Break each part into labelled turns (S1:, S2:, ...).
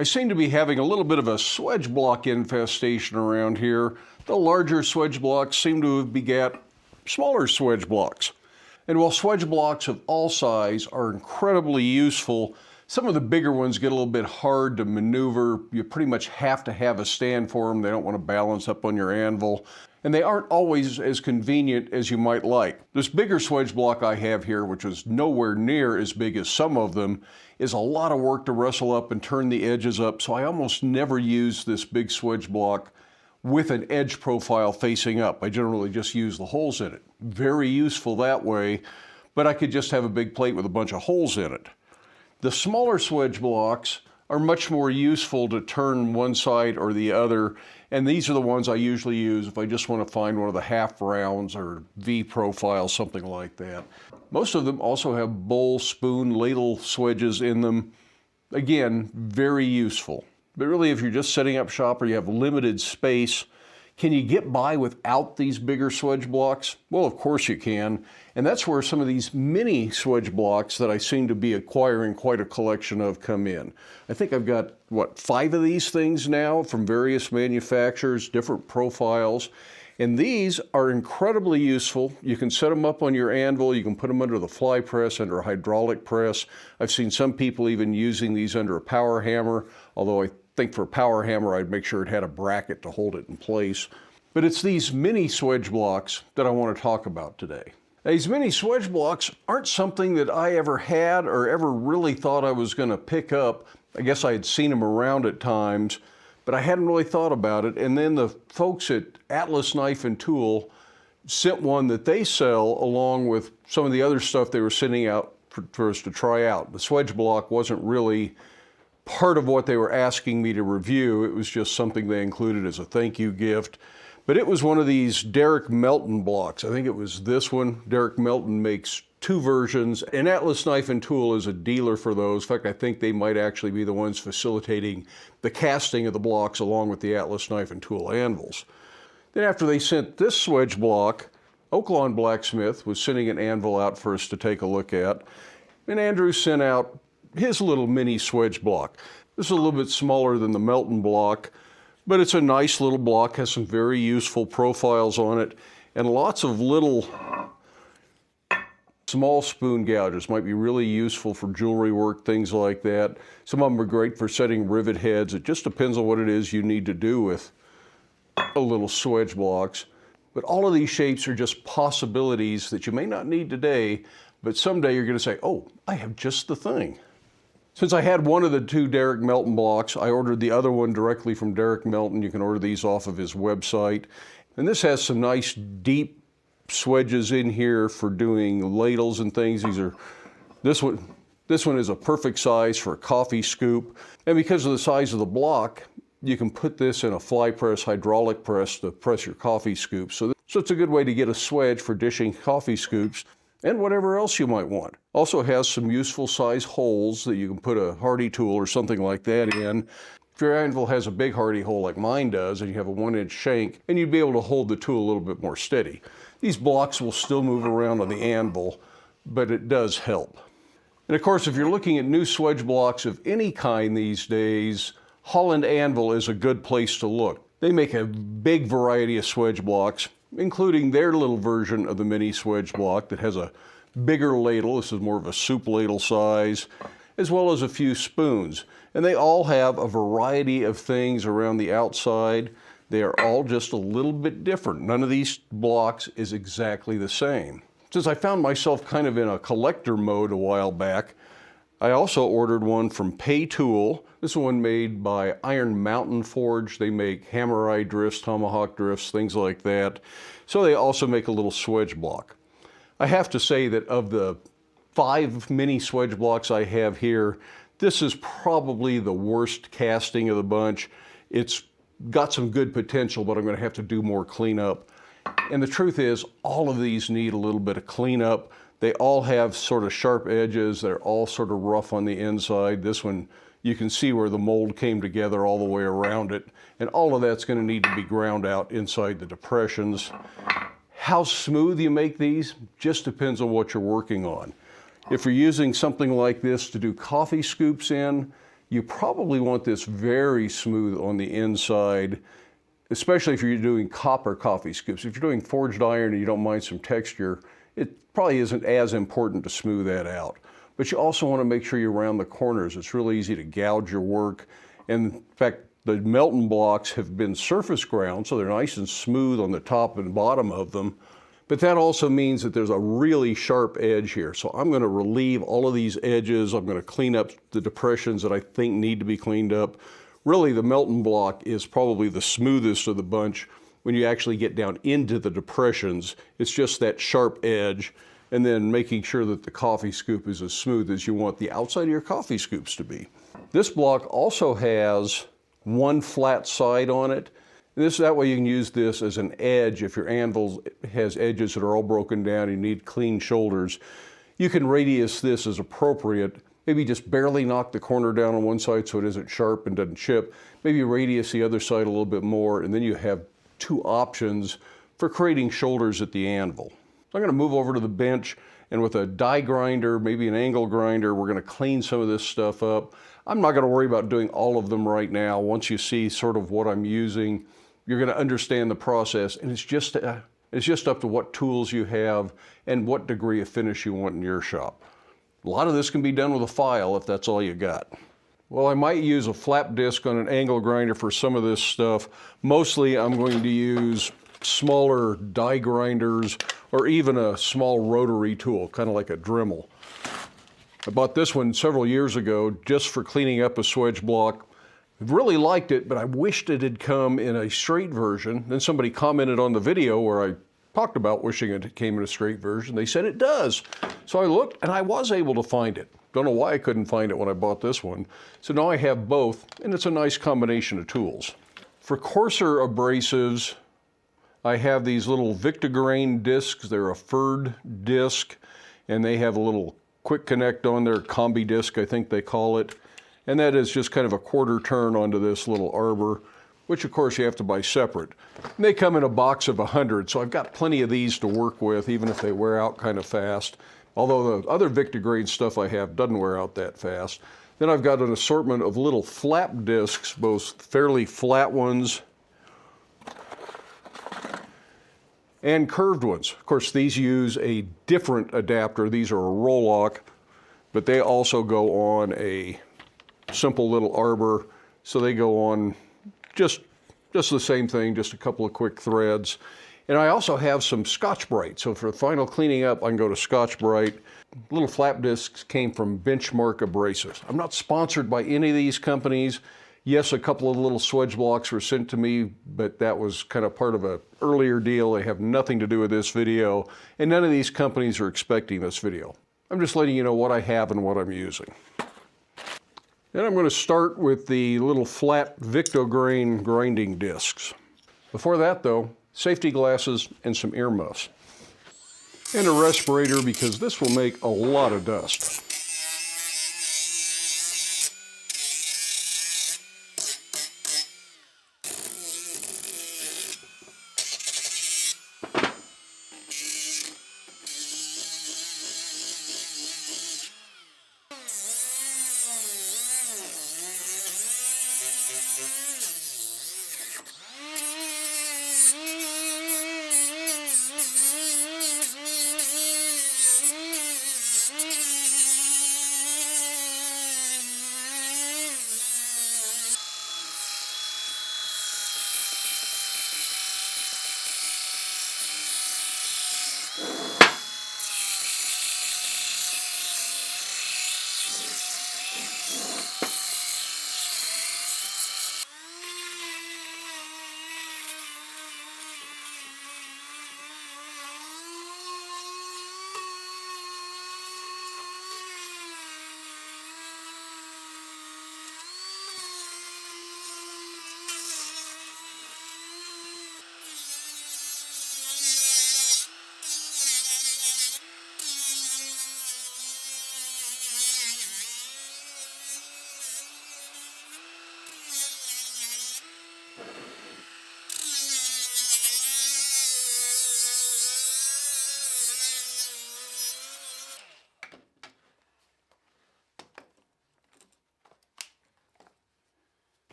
S1: I seem to be having a little bit of a swedge block infestation around here. The larger swedge blocks seem to have begat smaller swedge blocks. And while swedge blocks of all size are incredibly useful, some of the bigger ones get a little bit hard to maneuver. You pretty much have to have a stand for them. They don't want to balance up on your anvil. And they aren't always as convenient as you might like. This bigger swedge block I have here, which is nowhere near as big as some of them, is a lot of work to wrestle up and turn the edges up, so I almost never use this big swedge block with an edge profile facing up. I generally just use the holes in it. Very useful that way, but I could just have a big plate with a bunch of holes in it. The smaller swedge blocks are much more useful to turn one side or the other, and these are the ones I usually use if I just want to find one of the half rounds or V profiles, something like that. Most of them also have bowl, spoon, ladle swedges in them. Again, very useful. But really, if you're just setting up shop or you have limited space, can you get by without these bigger swedge blocks? Well, of course you can. And that's where some of these mini swedge blocks that I seem to be acquiring quite a collection of come in. I think I've got, 5 of these things now from various manufacturers, different profiles. And these are incredibly useful. You can set them up on your anvil. You can put them under the fly press, under a hydraulic press. I've seen some people even using these under a power hammer, although I think for a power hammer, I'd make sure it had a bracket to hold it in place. But it's these mini swedge blocks that I want to talk about today. These mini swedge blocks aren't something that I ever had or ever really thought I was going to pick up. I guess I had seen them around at times, but I hadn't really thought about it. And then the folks at Atlas Knife and Tool sent one that they sell along with some of the other stuff they were sending out for us to try out. The swedge block wasn't really part of what they were asking me to review. It was just something they included as a thank you gift. But it was one of these Derek Melton blocks. I think it was this one. Derek Melton makes 2 versions, and Atlas Knife and Tool is a dealer for those. In fact, I think they might actually be the ones facilitating the casting of the blocks along with the Atlas Knife and Tool anvils. Then after they sent this swedge block, Oaklawn Blacksmith was sending an anvil out for us to take a look at, and Andrew sent out his little mini swedge block. This is a little bit smaller than the Melton block, but it's a nice little block, has some very useful profiles on it, and lots of little small spoon gouges. Might be really useful for jewelry work, things like that. Some of them are great for setting rivet heads. It just depends on what it is you need to do with a little swedge blocks. But all of these shapes are just possibilities that you may not need today, but someday you're going to say, oh, I have just the thing. Since I had one of the 2 Derek Melton blocks, I ordered the other one directly from Derek Melton. You can order these off of his website. And this has some nice deep swedges in here for doing ladles and things. This one is a perfect size for a coffee scoop. And because of the size of the block, you can put this in a fly press, hydraulic press to press your coffee scoop. So it's a good way to get a swedge for dishing coffee scoops and whatever else you might want. Also has some useful size holes that you can put a hardy tool or something like that in. If your anvil has a big hardy hole like mine does, and you have a 1-inch shank, and you'd be able to hold the tool a little bit more steady. These blocks will still move around on the anvil, but it does help. And of course, if you're looking at new swedge blocks of any kind these days, Holland Anvil is a good place to look. They make a big variety of swedge blocks, including their little version of the mini swedge block that has a bigger ladle. This is more of a soup ladle size, as well as a few spoons. And they all have a variety of things around the outside. They are all just a little bit different. None of these blocks is exactly the same. Since I found myself kind of in a collector mode a while back, I also ordered one from Pay Tool. This one made by Iron Mountain Forge. They make hammer eye drifts, tomahawk drifts, things like that. So they also make a little swedge block. I have to say that of the 5 mini swedge blocks I have here, this is probably the worst casting of the bunch. It's got some good potential, but I'm going to have to do more cleanup. And the truth is, all of these need a little bit of cleanup. They all have sort of sharp edges. They're all sort of rough on the inside. This one, you can see where the mold came together all the way around it. And all of that's going to need to be ground out inside the depressions. How smooth you make these just depends on what you're working on. If you're using something like this to do coffee scoops in, You probably want this very smooth on the inside, especially if you're doing copper coffee scoops. If you're doing forged iron and you don't mind some texture, it probably isn't as important to smooth that out. But you also want to make sure you round the corners. It's really easy to gouge your work. And in fact, the melting blocks have been surface ground, so they're nice and smooth on the top and bottom of them. But that also means that there's a really sharp edge here. So I'm going to relieve all of these edges. I'm going to clean up the depressions that I think need to be cleaned up. Really, the melting block is probably the smoothest of the bunch. When you actually get down into the depressions, it's just that sharp edge, and then making sure that the coffee scoop is as smooth as you want the outside of your coffee scoops to be. This block also has one flat side on it. That way you can use this as an edge if your anvil has edges that are all broken down and you need clean shoulders. You can radius this as appropriate. Maybe just barely knock the corner down on one side so it isn't sharp and doesn't chip. Maybe radius the other side a little bit more, and then you have two options for creating shoulders at the anvil. So I'm going to move over to the bench, and with a die grinder, maybe an angle grinder, we're going to clean some of this stuff up. I'm not going to worry about doing all of them right now. Once you see sort of what I'm using, you're going to understand the process, and it's just up to what tools you have and what degree of finish you want in your shop. A lot of this can be done with a file if that's all you got. Well, I might use a flap disc on an angle grinder for some of this stuff. Mostly I'm going to use smaller die grinders or even a small rotary tool, kind of like a Dremel. I bought this one several years ago just for cleaning up a Swage block. I really liked it, but I wished it had come in a straight version. Then somebody commented on the video where I talked about wishing it came in a straight version. They said it does. So I looked and I was able to find it. Don't know why I couldn't find it when I bought this one. So now I have both, and it's a nice combination of tools. For coarser abrasives, I have these little Victograin discs. They're a furred disc, and they have a little quick connect on their combi disc, I think they call it. And that is just kind of a quarter turn onto this little arbor, which of course you have to buy separate. And they come in a box of 100, so I've got plenty of these to work with, even if they wear out kind of fast. Although the other Victograin stuff I have doesn't wear out that fast. Then I've got an assortment of little flap discs, both fairly flat ones and curved ones. Of course, these use a different adapter. These are a roll-lock, but they also go on a simple little arbor, so they go on just the same thing, just a couple of quick threads. And I also have some Scotch-Brite, so for the final cleaning up, I can go to Scotch-Brite. Little flap discs came from Benchmark Abrasives. I'm not sponsored by any of these companies. Yes, a couple of little Swage blocks were sent to me, but that was kind of part of an earlier deal. They have nothing to do with this video, and none of these companies are expecting this video. I'm just letting you know what I have and what I'm using. Then I'm going to start with the little flat Victograin grinding discs. Before that though, safety glasses and some earmuffs. And a respirator because this will make a lot of dust.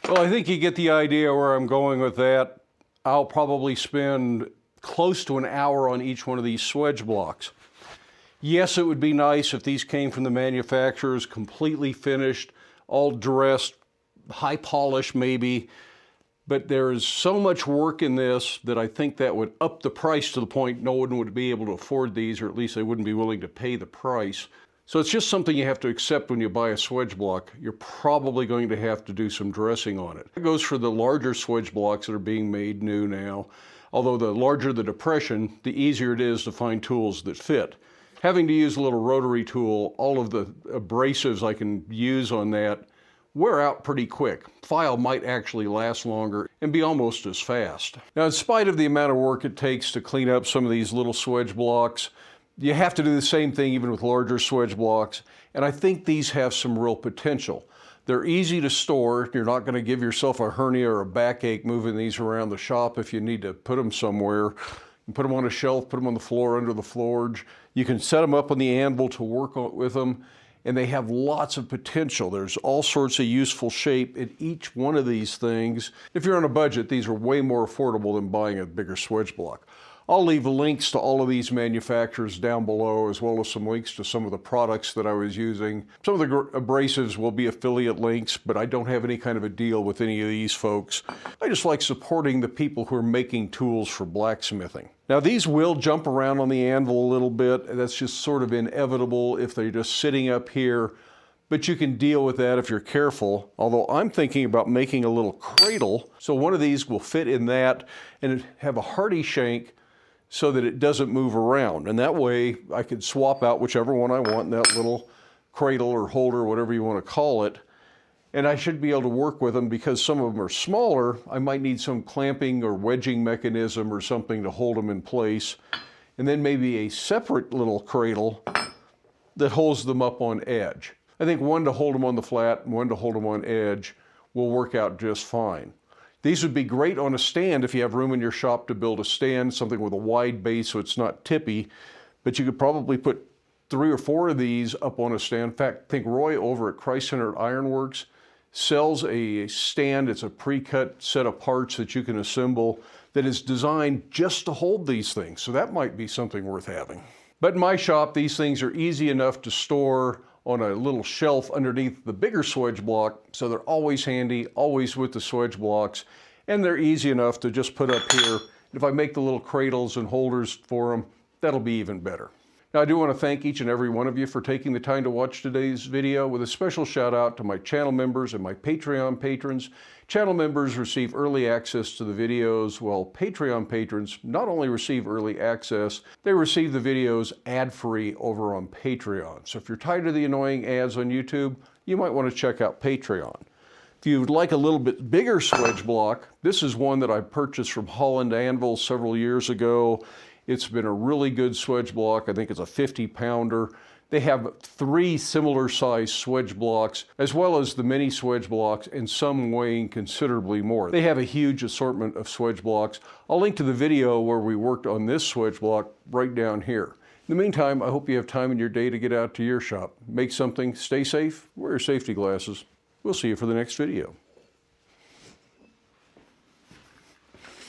S1: Well, I think you get the idea where I'm going with that. I'll probably spend close to an hour on each one of these swedge blocks. Yes, it would be nice if these came from the manufacturers, completely finished, all dressed, high polish maybe, but there is so much work in this that I think that would up the price to the point no one would be able to afford these, or at least they wouldn't be willing to pay the price. So it's just something you have to accept when you buy a swedge block. You're probably going to have to do some dressing on it. It goes for the larger swedge blocks that are being made new now. Although the larger the depression, the easier it is to find tools that fit. Having to use a little rotary tool, all of the abrasives I can use on that wear out pretty quick. File might actually last longer and be almost as fast. Now, in spite of the amount of work it takes to clean up some of these little swedge blocks, you have to do the same thing even with larger swedge blocks, and I think these have some real potential. They're easy to store. You're not going to give yourself a hernia or a backache moving these around the shop if you need to put them somewhere. You put them on a shelf, put them on the floor under the forge. You can set them up on the anvil to work with them, and they have lots of potential. There's all sorts of useful shape in each one of these things. If you're on a budget, these are way more affordable than buying a bigger swedge block. I'll leave links to all of these manufacturers down below, as well as some links to some of the products that I was using. Some of the abrasives will be affiliate links, but I don't have any kind of a deal with any of these folks. I just like supporting the people who are making tools for blacksmithing. Now, these will jump around on the anvil a little bit. That's just sort of inevitable if they're just sitting up here, but you can deal with that if you're careful. Although I'm thinking about making a little cradle, so one of these will fit in that and have a hardy shank so that it doesn't move around. And that way I could swap out whichever one I want in that little cradle or holder, whatever you want to call it. And I should be able to work with them because some of them are smaller. I might need some clamping or wedging mechanism or something to hold them in place. And then maybe a separate little cradle that holds them up on edge. I think one to hold them on the flat and one to hold them on edge will work out just fine. These would be great on a stand if you have room in your shop to build a stand, something with a wide base so it's not tippy, but you could probably put 3 or 4 of these up on a stand. In fact, I think Roy over at Christ-Centered Ironworks sells a stand. It's a pre-cut set of parts that you can assemble that is designed just to hold these things. So that might be something worth having. But in my shop, these things are easy enough to store on a little shelf underneath the bigger swedge block, so they're always handy, always with the swedge blocks, and they're easy enough to just put up here. If I make the little cradles and holders for them, that'll be even better. Now, I do want to thank each and every one of you for taking the time to watch today's video, with a special shout out to my channel members and my Patreon patrons. Channel members receive early access to the videos, while Patreon patrons not only receive early access, they receive the videos ad-free over on Patreon. So if you're tired of the annoying ads on YouTube, you might want to check out Patreon. If you'd like a little bit bigger swedge block, this is one that I purchased from Holland Anvil several years ago. It's been a really good swedge block. I think it's a 50-pounder. They have 3 similar sized swedge blocks, as well as the mini swedge blocks, and some weighing considerably more. They have a huge assortment of swedge blocks. I'll link to the video where we worked on this swedge block right down here. In the meantime, I hope you have time in your day to get out to your shop. Make something, stay safe, wear your safety glasses. We'll see you for the next video.